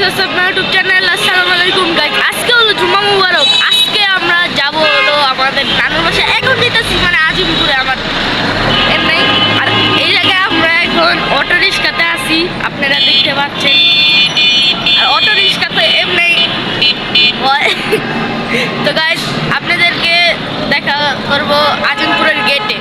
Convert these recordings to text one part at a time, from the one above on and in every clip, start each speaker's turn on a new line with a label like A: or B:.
A: আপনার YouTube channel. আসসালামু আলাইকুম গাইস। আজকে হলো জুম্মা মুবারক। আজকে আমরা যাব হলো আমাদের নানুর বাসায়। এখন যেতেছি মানে আজিমপুরে আমার এমনি। আর এই জায়গায় আমরা এখন অটো রিক্সাতে আছি, আপনারা দেখতে পাচ্ছেন। আর অটো রিক্সাতে এমনি হয়। তো গাইস আপনাদেরকে দেখা করব আজিমপুরের গেটে।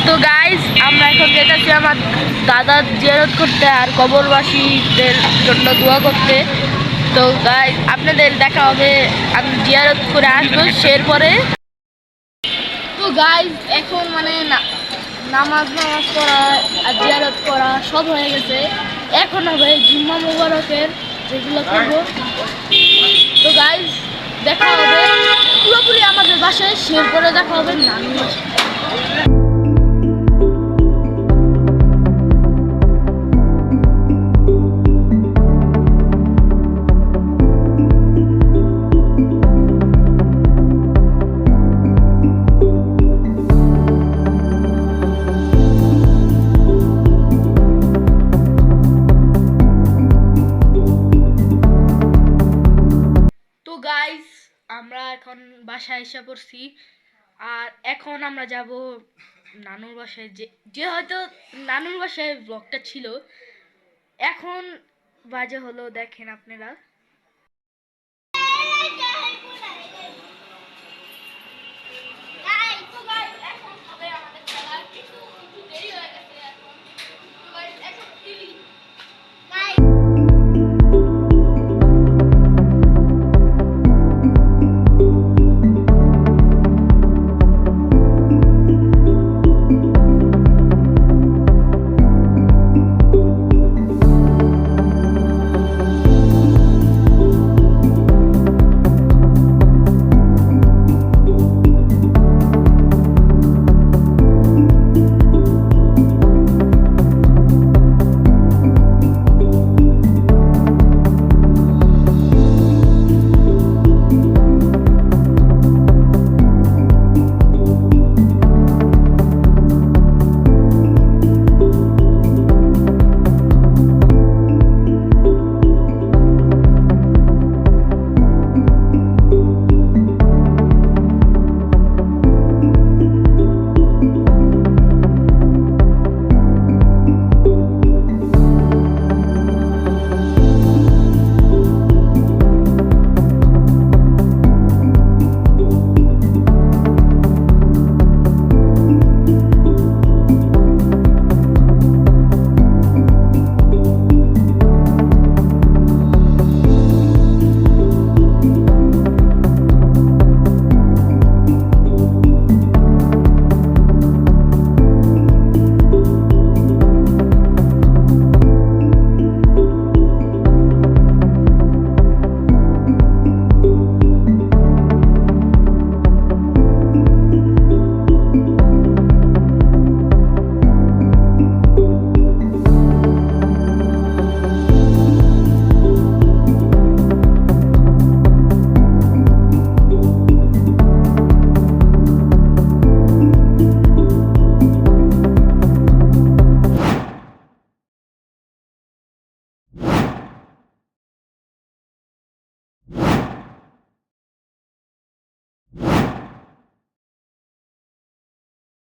A: তো গাইস আমরা এখন যেতেছি আমার দাদার জিয়ারত করতে আর কবরবাসীদের জন্য দোয়া করতে। তো গাইস আপনাদের দেখা হবে, আমি জিয়ারত করে আসবো এরপরে। তো গাইস এখন মানে নামাজ পড়া আর জিয়ারত করা সব হয়ে গেছে। এখন হবে জুম্মা মুবারকের যেগুলো করবো। তো গাইস দেখা হবে পুরোপুরি আমাদের বাসায়, এরপরে দেখা হবে নানুর বাসায়। গাইস আমরা এখন বাসায় এসে পড়ছি। আর এখন আমরা যাব নানুর বাসায়, যে হয়তো নানুর বাসায় ব্লগটা ছিল। এখন বাজে হলো দেখেন আপনারা